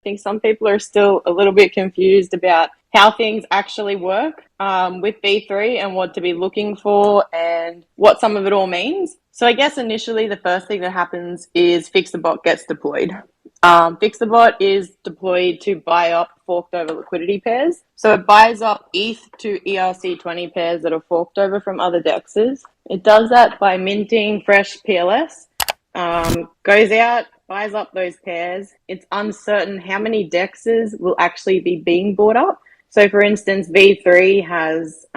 think some people are still a little bit confused about how things actually work with V3 and what to be looking for and what some of it all means. So I guess initially the first thing that happens is FixTheBot gets deployed. FixTheBot is deployed to buy up forked over liquidity pairs. So it buys up ETH to ERC20 pairs that are forked over from other dexes. It does that by minting fresh PLS, goes out, buys up those pairs. It's uncertain how many dexes will actually be being bought up. So for instance, V3 has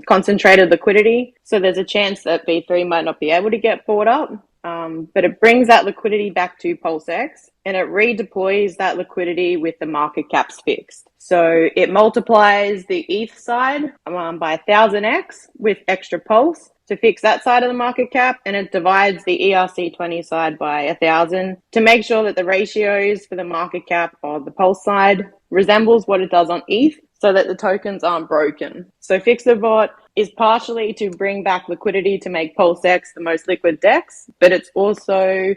concentrated liquidity. So there's a chance that V3 might not be able to get bought up. But it brings that liquidity back to Pulsex and it redeploys that liquidity with the market caps fixed. So it multiplies the ETH side by 1000x with extra pulse to fix that side of the market cap, and it divides the ERC20 side by 1000 to make sure that the ratios for the market cap on the pulse side resembles what it does on ETH so that the tokens aren't broken. So FixTheBot is partially to bring back liquidity to make Pulsex the most liquid DEX, but it's also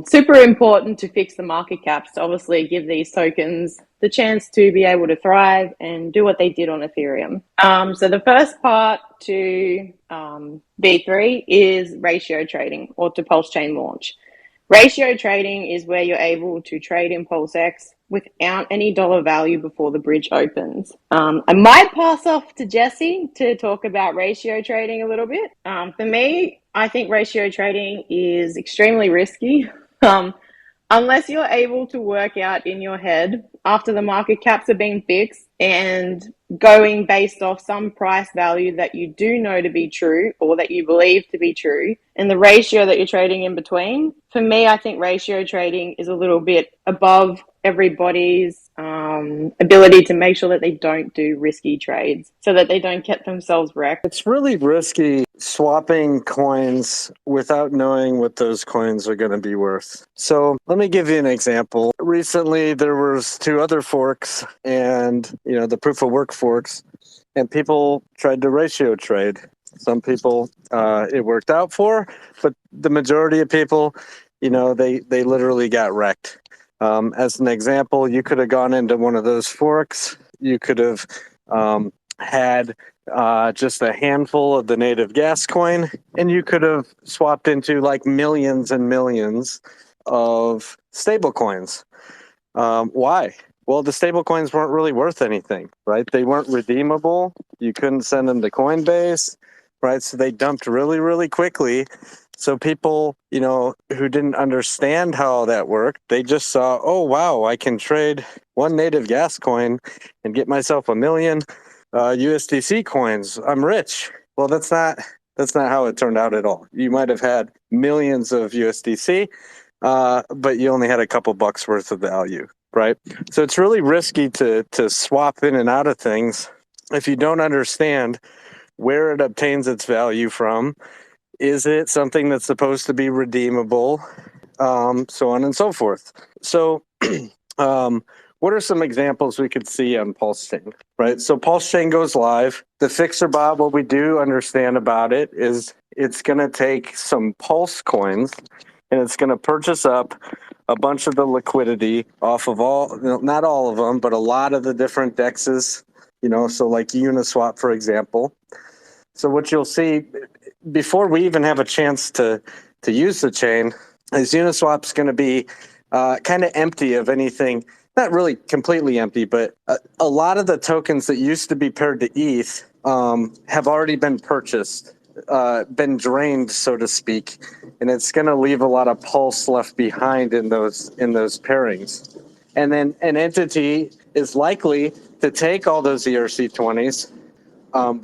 super important to fix the market caps to obviously give these tokens the chance to be able to thrive and do what they did on Ethereum. So the first part to V3 is ratio trading or to Pulse Chain launch. Ratio trading is where you're able to trade in Pulsex without any dollar value before the bridge opens. I might pass off to Jesse to talk about ratio trading a little bit. For me, I think ratio trading is extremely risky. Unless you're able to work out in your head after the market caps are being fixed and going based off some price value that you do know to be true or that you believe to be true and the ratio that you're trading in between. For me, I think ratio trading is a little bit above everybody's ability to make sure that they don't do risky trades so that they don't get themselves wrecked. It's really risky swapping coins without knowing what those coins are going to be worth. So let me give you an example. Recently, there was 2 other forks and, the proof of work forks, and people tried to ratio trade. Some people it worked out for, but the majority of people, they literally got wrecked. As an example, you could have gone into one of those forks. You could have had just a handful of the native gas coin, and you could have swapped into like millions and millions of stable coins. Why? Well, the stable coins weren't really worth anything, right? They weren't redeemable. You couldn't send them to Coinbase, right? So they dumped really, really quickly. So people, who didn't understand how that worked, they just saw, oh, wow, I can trade one native gas coin and get myself 1 million USDC coins. I'm rich. Well, that's not how it turned out at all. You might have had millions of USDC, but you only had a couple bucks worth of value, right? So it's really risky to swap in and out of things if you don't understand where it obtains its value from. Is it something that's supposed to be redeemable? So on and so forth. So what are some examples we could see on Pulse Chain, right? So Pulse Chain goes live. The FixTheBot, what we do understand about it is it's going to take some Pulse coins and it's going to purchase up a bunch of the liquidity off of not all of them, but a lot of the different dexes, so like Uniswap, for example. So what you'll see before we even have a chance to use the chain is Uniswap's going to be kind of empty of anything, not really completely empty, but a lot of the tokens that used to be paired to ETH have already been purchased, been drained, so to speak, and it's going to leave a lot of pulse left behind in those pairings. And then an entity is likely to take all those ERC20s,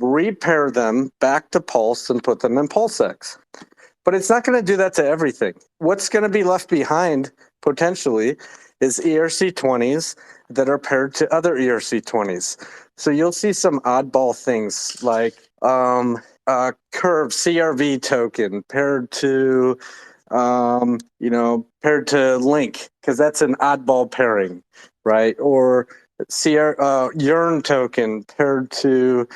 repair them back to Pulse and put them in Pulsex. But it's not going to do that to everything. What's going to be left behind, potentially, is ERC20s that are paired to other ERC20s. So you'll see some oddball things like Curve CRV token paired to, paired to Link, because that's an oddball pairing, right? Or Yearn token paired to,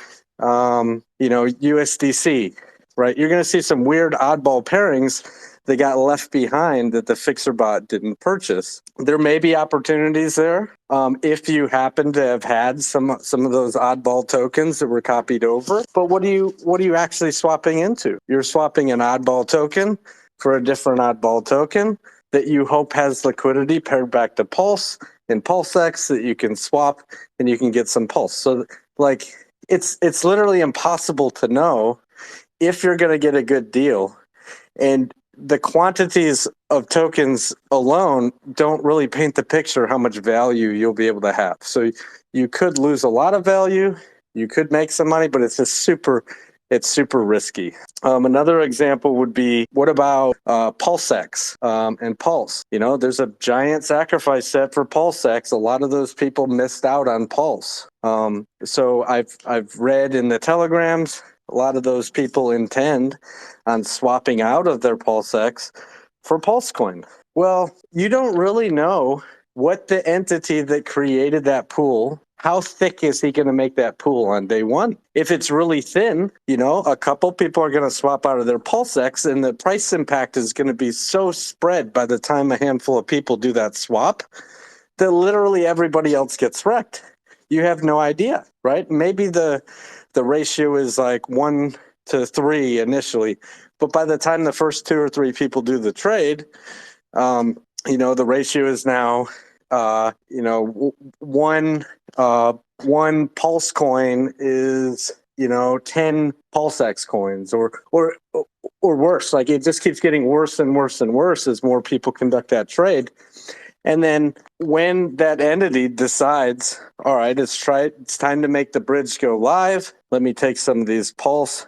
USDC, right? You're going to see some weird oddball pairings they got left behind that the fixer bot didn't purchase. There may be opportunities there if you happen to have had some of those oddball tokens that were copied over. But what are you actually swapping into? You're swapping an oddball token for a different oddball token that you hope has liquidity paired back to Pulse and Pulsex that you can swap and you can get some Pulse. So like it's literally impossible to know if you're going to get a good deal. And the quantities of tokens alone don't really paint the picture how much value you'll be able to have. So you could lose a lot of value, you could make some money, but it's super risky. Another example would be, what about Pulsex and Pulse? You know, there's a giant sacrifice set for Pulsex. A lot of those people missed out on Pulse. So I've read in the telegrams, a lot of those people intend on swapping out of their Pulsex for Pulsecoin. Well, you don't really know what the entity that created that pool, how thick is he going to make that pool on day one? If it's really thin, you know, a couple people are going to swap out of their Pulsex, and the price impact is going to be so spread by the time a handful of people do that swap that literally everybody else gets wrecked. You have no idea, right? Maybe the ratio is like 1 to 3 initially, but by the time the first 2 or 3 people do the trade, you know, the ratio is now, you know, one Pulse coin is, you know, 10 Pulsex coins or worse. Like it just keeps getting worse and worse and worse as more people conduct that trade. And then when that entity decides, all right, it's time to make the bridge go live. Let me take some of these Pulse,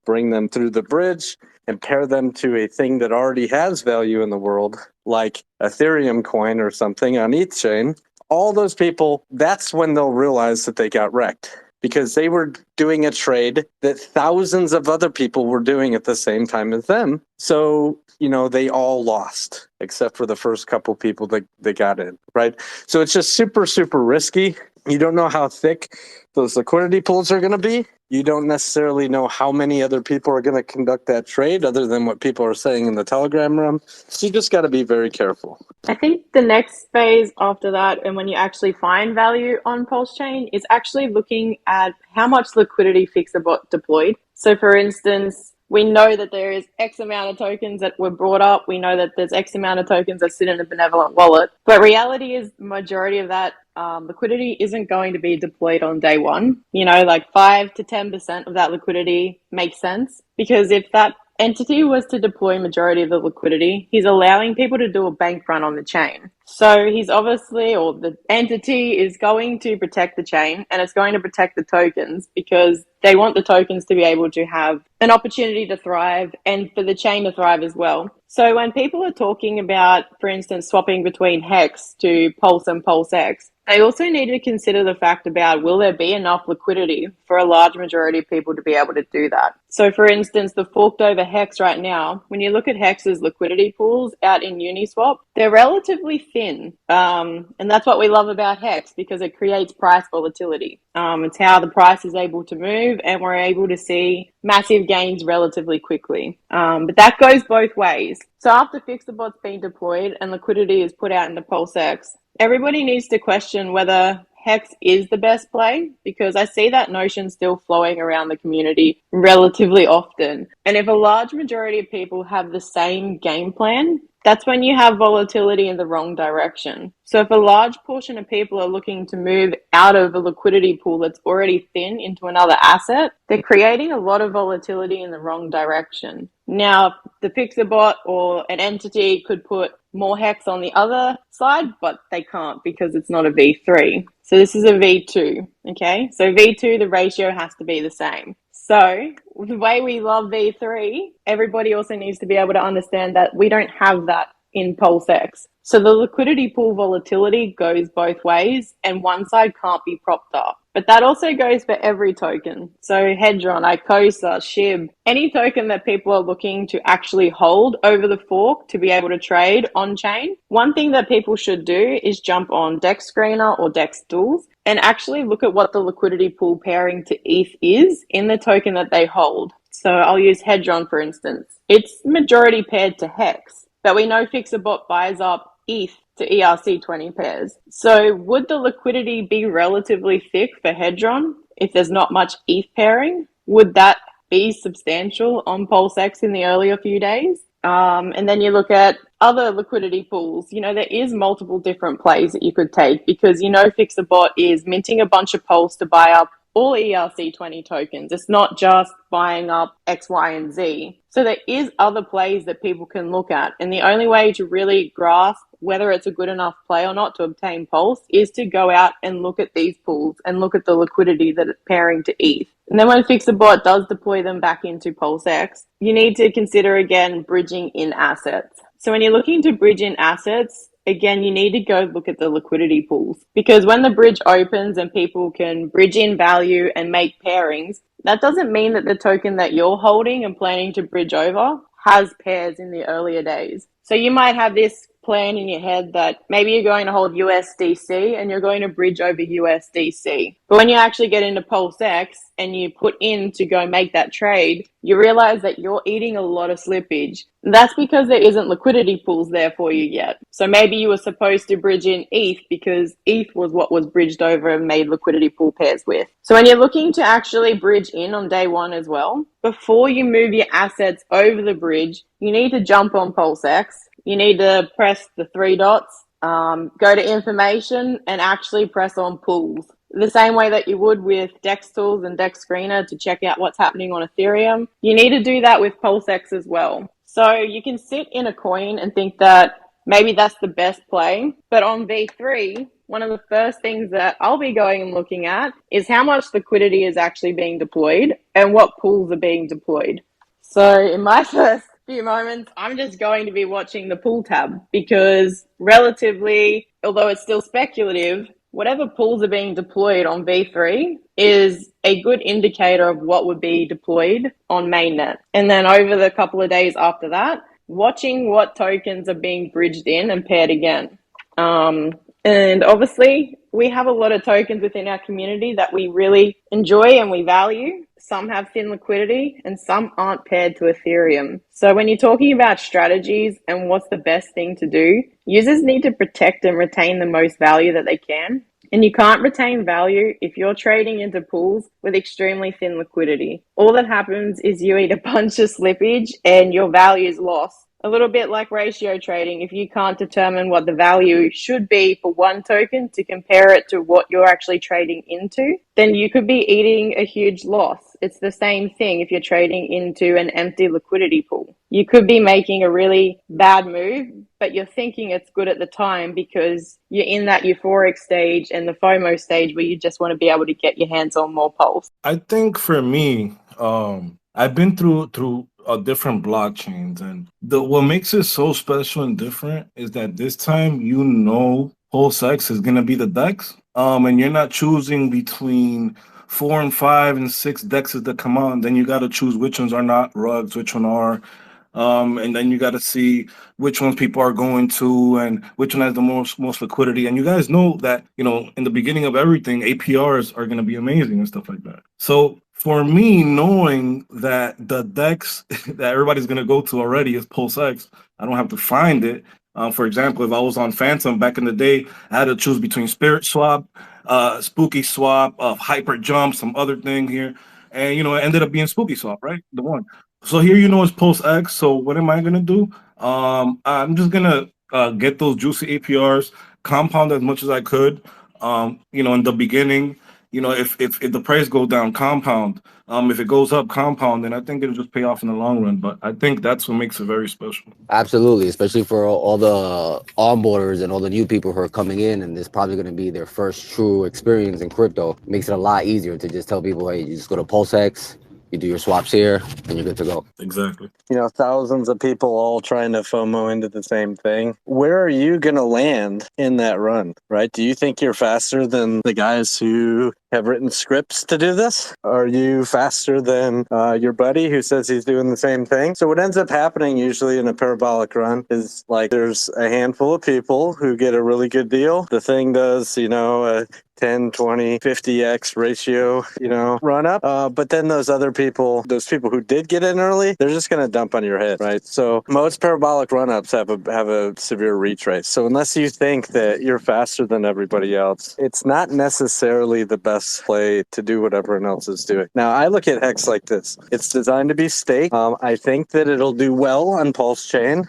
bring them through the bridge, and pair them to a thing that already has value in the world, like Ethereum coin or something on ETH chain. All those people, that's when they'll realize that they got wrecked, because they were doing a trade that thousands of other people were doing at the same time as them. So, you know, they all lost, except for the first couple people that got in, right? So it's just super, super risky. You don't know how thick those liquidity pools are going to be. You don't necessarily know how many other people are going to conduct that trade other than what people are saying in the Telegram room. So you just got to be very careful. I think the next phase after that, and when you actually find value on Pulse Chain, is actually looking at how much liquidity Fixerbot deployed. So for instance, we know that there is X amount of tokens that were brought up. We know that there's X amount of tokens that sit in a benevolent wallet. But reality is the majority of that liquidity isn't going to be deployed on day one. You know, like 5 to 10% of that liquidity makes sense, because if that entity was to deploy majority of the liquidity, he's allowing people to do a bank run on the chain. So he's obviously, or the entity is going to protect the chain, and it's going to protect the tokens because they want the tokens to be able to have an opportunity to thrive and for the chain to thrive as well. So when people are talking about, for instance, swapping between Hex to Pulse and Pulsex, they also need to consider the fact about, will there be enough liquidity for a large majority of people to be able to do that? So for instance, the forked over Hex right now, when you look at Hex's liquidity pools out in Uniswap, they're relatively thin. And that's what we love about Hex, because it creates price volatility. It's how the price is able to move, and we're able to see massive gains relatively quickly. But that goes both ways. So after Fixerbot's been deployed and liquidity is put out into Pulsex, everybody needs to question whether Hex is the best play, because I see that notion still flowing around the community relatively often. And if a large majority of people have the same game plan, that's when you have volatility in the wrong direction. So if a large portion of people are looking to move out of a liquidity pool that's already thin into another asset, they're creating a lot of volatility in the wrong direction. Now, the Fixerbot or an entity could put more Hex on the other side, but they can't because it's not a V3. So this is a V2, okay? So V2, the ratio has to be the same. So the way we love V3, everybody also needs to be able to understand that we don't have that in Pulsex. So the liquidity pool volatility goes both ways, and one side can't be propped up. But that also goes for every token. So hedron, icosa, SHIB, any token that people are looking to actually hold over the fork to be able to trade on chain. One thing that people should do is jump on Dex Screener or Dex Tools and actually look at what the liquidity pool pairing to ETH is in the token that they hold. So I'll use hedron for instance. It's majority paired to hex, but we know Fixabot buys up ETH to ERC20 pairs. So would the liquidity be relatively thick for hedron if there's not much ETH pairing? Would that be substantial on Pulsex in the earlier few days? And then you look at other liquidity pools. There is multiple different plays that you could take because Fixabot is minting a bunch of Pulse to buy up all ERC20 tokens. It's not just buying up X, Y, and Z. So there is other plays that people can look at. And the only way to really grasp whether it's a good enough play or not to obtain Pulse is to go out and look at these pools and look at the liquidity that it's pairing to ETH. And then when Fixabot does deploy them back into Pulsex, you need to consider again bridging in assets. So when you're looking to bridge in assets, again, you need to go look at the liquidity pools because when the bridge opens and people can bridge in value and make pairings, that doesn't mean that the token that you're holding and planning to bridge over has pairs in the earlier days. So you might have this plan in your head that maybe you're going to hold USDC and you're going to bridge over USDC. But when you actually get into PulseX and you put in to go make that trade, you realize that you're eating a lot of slippage. That's because there isn't liquidity pools there for you yet. So maybe you were supposed to bridge in ETH because ETH was what was bridged over and made liquidity pool pairs with. So when you're looking to actually bridge in on day one as well, before you move your assets over the bridge, you need to jump on PulseX. You need to press the three dots, go to information and actually press on pools. The same way that you would with Dex Tools and Dex Screener to check out what's happening on Ethereum. You need to do that with Pulsex as well. So you can sit in a coin and think that maybe that's the best play. But on V3, one of the first things that I'll be going and looking at is how much liquidity is actually being deployed and what pools are being deployed. So in my first few moments, I'm just going to be watching the pool tab because relatively, although it's still speculative, whatever pools are being deployed on V3 is a good indicator of what would be deployed on mainnet. And then over the couple of days after that, watching what tokens are being bridged in and paired again. And obviously, we have a lot of tokens within our community that we really enjoy and we value. Some have thin liquidity and some aren't paired to Ethereum. So when you're talking about strategies and what's the best thing to do, users need to protect and retain the most value that they can. And you can't retain value if you're trading into pools with extremely thin liquidity. All that happens is you eat a bunch of slippage and your value is lost. A little bit like ratio trading. If you can't determine what the value should be for one token to compare it to what you're actually trading into, then you could be eating a huge loss. It's the same thing if you're trading into an empty liquidity pool. You could be making a really bad move, but you're thinking it's good at the time because you're in that euphoric stage and the FOMO stage where you just want to be able to get your hands on more Pulse. I think for me, I've been through different blockchains, and what makes it so special and different is that this time PulseX is gonna be the DEX, and you're not choosing between 4 and 5 and 6 DEXs that come out, and then you got to choose which ones are not rugs, which one are. And then you got to see which ones people are going to and which one has the most liquidity. And you guys know that, in the beginning of everything, APRs are going to be amazing and stuff like that. So for me, knowing that the DEX that everybody's going to go to already is PulseX, I don't have to find it. For example, if I was on Phantom back in the day, I had to choose between Spirit Swap, Spooky Swap, Hyper Jump, some other thing here. And, it ended up being Spooky Swap, right? The one. So here, it's PulseX. So what am I going to do? I'm just going to get those juicy APRs, compound as much as I could. In the beginning, if the price goes down, compound. If it goes up, compound, then I think it'll just pay off in the long run. But I think that's what makes it very special. Absolutely, especially for all the onboarders and all the new people who are coming in, and this probably going to be their first true experience in crypto. Makes it a lot easier to just tell people, hey, you just go to PulseX, you do your swaps here, and you're good to go. Exactly. Thousands of people all trying to FOMO into the same thing. Where are you going to land in that run, right? Do you think you're faster than the guys who have written scripts to do this? Are you faster than your buddy who says he's doing the same thing? So what ends up happening usually in a parabolic run is like there's a handful of people who get a really good deal. The thing does, 10, 20, 50x ratio, run up. But then those people who did get in early, they're just going to dump on your head, right? So most parabolic run ups have a severe retrace. So unless you think that you're faster than everybody else, it's not necessarily the best play to do what everyone else is doing. Now, I look at Hex like this. It's designed to be staked. I think that it'll do well on Pulse Chain.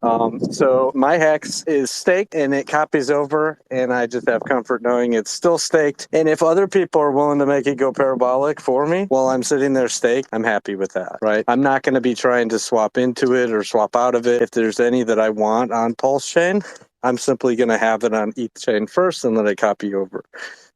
So my Hex is staked and it copies over, and I just have comfort knowing it's still staked. And if other people are willing to make it go parabolic for me while I'm sitting there staked, I'm happy with that, right? I'm not going to be trying to swap into it or swap out of it. If there's any that I want on Pulse Chain, I'm simply going to have it on ETH Chain first and let it copy over.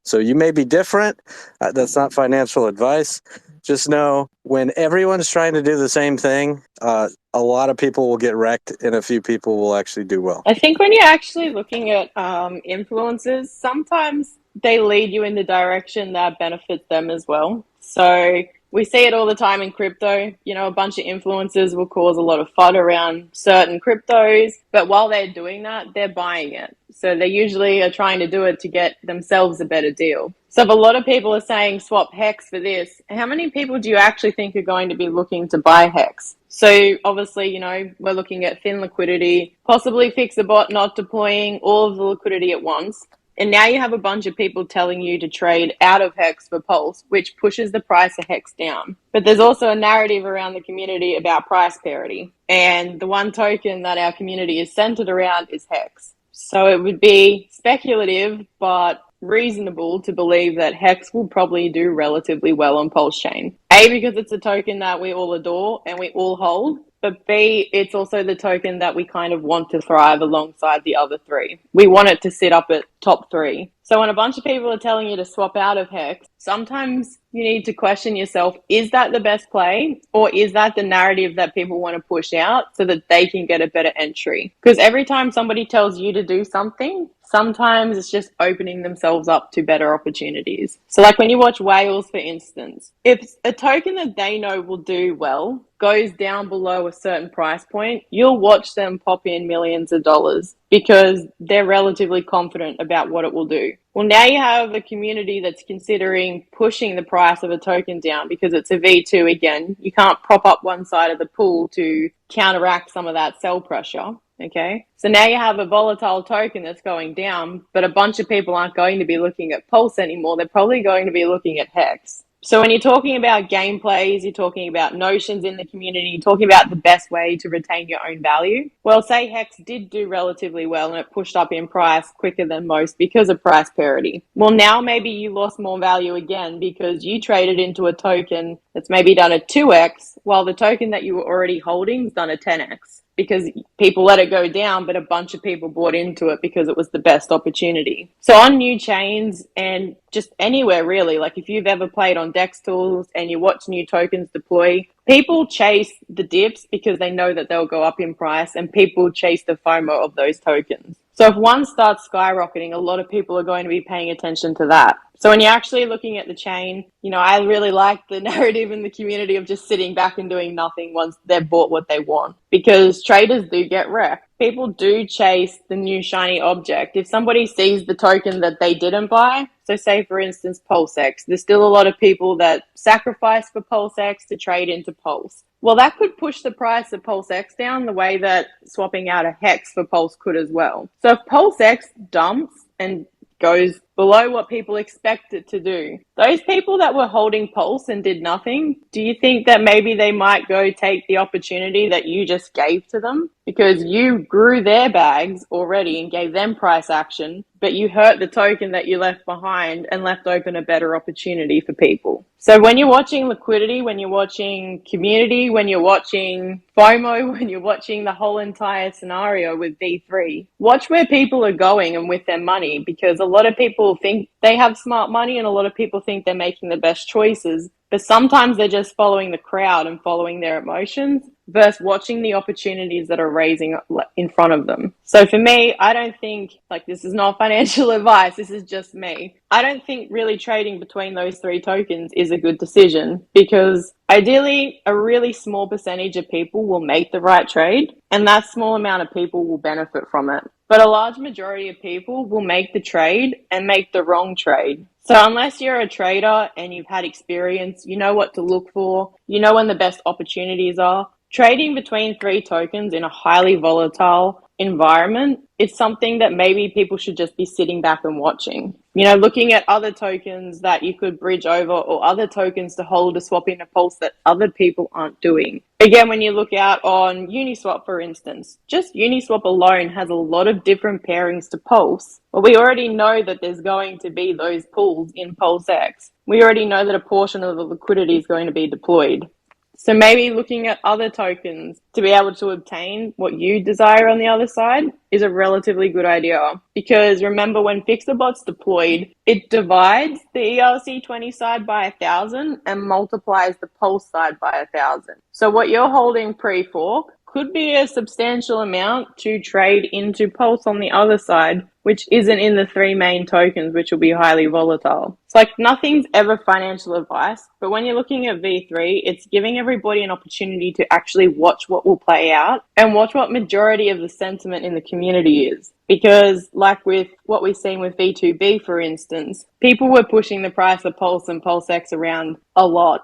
So you may be different. That's not financial advice. Just know when everyone's trying to do the same thing, a lot of people will get wrecked and a few people will actually do well. I think when you're actually looking at influencers, sometimes they lead you in the direction that benefits them as well. So we see it all the time in crypto. A bunch of influencers will cause a lot of FUD around certain cryptos, but while they're doing that, they're buying it. So they usually are trying to do it to get themselves a better deal. So if a lot of people are saying swap Hex for this, how many people do you actually think are going to be looking to buy Hex? So obviously, we're looking at thin liquidity, possibly fix a bot not deploying all of the liquidity at once. And now you have a bunch of people telling you to trade out of Hex for Pulse, which pushes the price of Hex down. But there's also a narrative around the community about price parity. And the one token that our community is centered around is Hex. So it would be speculative, but reasonable to believe that Hex will probably do relatively well on Pulse Chain. A, because it's a token that we all adore and we all hold. But B, it's also the token that we kind of want to thrive alongside the other three. We want it to sit up at top 3. So when a bunch of people are telling you to swap out of Hex, sometimes you need to question yourself, is that the best play? Or is that the narrative that people want to push out so that they can get a better entry? Because every time somebody tells you to do something, sometimes it's just opening themselves up to better opportunities. So like when you watch whales, for instance, if a token that they know will do well goes down below a certain price point, you'll watch them pop in millions of dollars because they're relatively confident about what it will do. Well, now you have a community that's considering pushing the price of a token down because it's a V2 again. You can't prop up one side of the pool to counteract some of that sell pressure. Okay, so now you have a volatile token that's going down, but a bunch of people aren't going to be looking at Pulse anymore. They're probably going to be looking at Hex. So when you're talking about gameplays, you're talking about notions in the community, you're talking about the best way to retain your own value. Well, say Hex did do relatively well and it pushed up in price quicker than most because of price parity. Well, now maybe you lost more value again because you traded into a token that's maybe done a 2x while the token that you were already holding is done a 10x. Because people let it go down, but a bunch of people bought into it because it was the best opportunity. So on new chains and just anywhere really, like if you've ever played on DEX tools and you watch new tokens deploy, people chase the dips because they know that they'll go up in price, and people chase the FOMO of those tokens. So if one starts skyrocketing, a lot of people are going to be paying attention to that. So when you're actually looking at the chain, I really like the narrative in the community of just sitting back and doing nothing once they've bought what they want, because traders do get wrecked. People do chase the new shiny object. If somebody sees the token that they didn't buy, so say for instance Pulsex, there's still a lot of people that sacrifice for Pulsex to trade into Pulse. Well, that could push the price of Pulsex down the way that swapping out a Hex for Pulse could as well. So if Pulsex dumps and goes below what people expect it to do, those people that were holding Pulse and did nothing, do you think that maybe they might go take the opportunity that you just gave to them? Because you grew their bags already and gave them price action, but you hurt the token that you left behind and left open a better opportunity for people. So when you're watching liquidity, when you're watching community, when you're watching FOMO, when you're watching the whole entire scenario with V3, watch where people are going and with their money, because a lot of people think they have smart money and a lot of people think they're making the best choices, but sometimes they're just following the crowd and following their emotions. versus watching the opportunities that are raising in front of them. So for me, I don't think, like, this is not financial advice, this is just me. I don't think really trading between those three tokens is a good decision, because ideally a really small percentage of people will make the right trade, and that small amount of people will benefit from it. But a large majority of people will make the trade and make the wrong trade. So unless you're a trader and you've had experience, you know what to look for, you know when the best opportunities are, trading between three tokens in a highly volatile environment is something that maybe people should just be sitting back and watching. You know, looking at other tokens that you could bridge over, or other tokens to hold a swap in a pulse that other people aren't doing. Again, when you look out on Uniswap, for instance, just Uniswap alone has a lot of different pairings to Pulse. Well, we already know that there's going to be those pools in Pulsex. We already know that a portion of the liquidity is going to be deployed. So maybe looking at other tokens to be able to obtain what you desire on the other side is a relatively good idea. Because remember, when Fixerbot's deployed, it divides the ERC20 side by 1,000 and multiplies the Pulse side by 1,000. So what you're holding pre-fork could be a substantial amount to trade into Pulse on the other side, which isn't in the three main tokens, which will be highly volatile. It's like, nothing's ever financial advice, but when you're looking at V3, it's giving everybody an opportunity to actually watch what will play out and watch what majority of the sentiment in the community is. Because like with what we've seen with V2B, for instance, people were pushing the price of Pulse and Pulsex around a lot.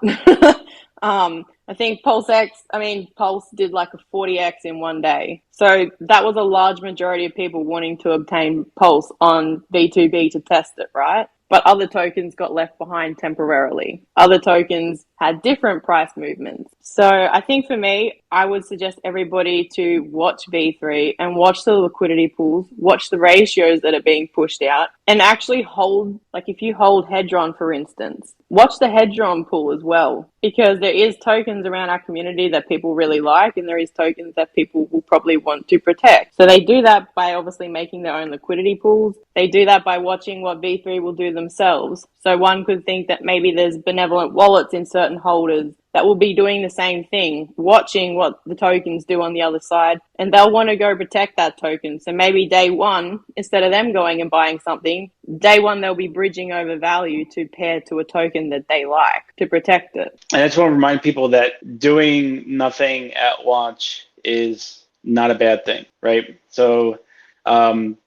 I think Pulse did like a 40x in one day. So that was a large majority of people wanting to obtain Pulse on V2B to test it, right? But other tokens got left behind temporarily. Other tokens had different price movements. So I think for me, I would suggest everybody to watch V3 and watch the liquidity pools, watch the ratios that are being pushed out, and actually hold, like if you hold hedron, for instance, watch the hedron pool as well, because there is tokens around our community that people really like, and there is tokens that people will probably want to protect. So they do that by obviously making their own liquidity pools. They do that by watching what V3 will do themselves. So one could think that maybe there's benevolent wallets in certain holders that will be doing the same thing, watching what the tokens do on the other side, and they'll want to go protect that token. So maybe day one, instead of them going and buying something, day one they'll be bridging over value to pair to a token that they like to protect it. And I just want to remind people that doing nothing at launch is not a bad thing, right? So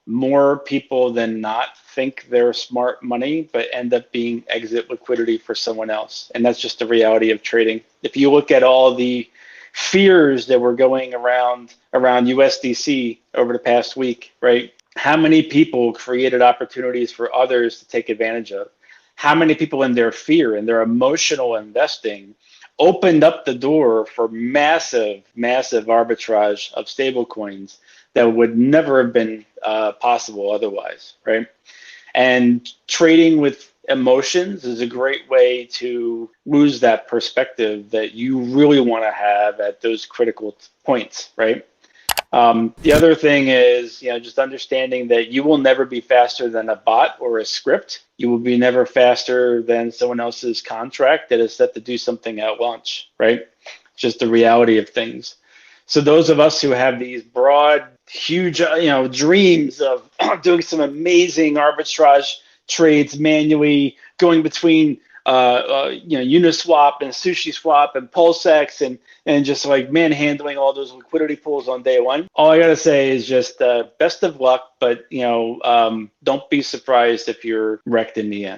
more people than not think they're smart money, but end up being exit liquidity for someone else. And that's just the reality of trading. If you look at all the fears that were going around USDC over the past week, right? How many people created opportunities for others to take advantage of? How many people in their fear and their emotional investing opened up the door for massive, massive arbitrage of stable coins that would never have been possible otherwise, right? And trading with emotions is a great way to lose that perspective that you really want to have at those critical points, right? The other thing is, just understanding that you will never be faster than a bot or a script. You will be never faster than someone else's contract that is set to do something at launch, right? Just the reality of things. So those of us who have these broad, huge, dreams of doing some amazing arbitrage trades manually, going between Uniswap and SushiSwap and Pulsex and just like manhandling all those liquidity pools on day one. All I gotta say is just best of luck, but don't be surprised if you're wrecked in the end.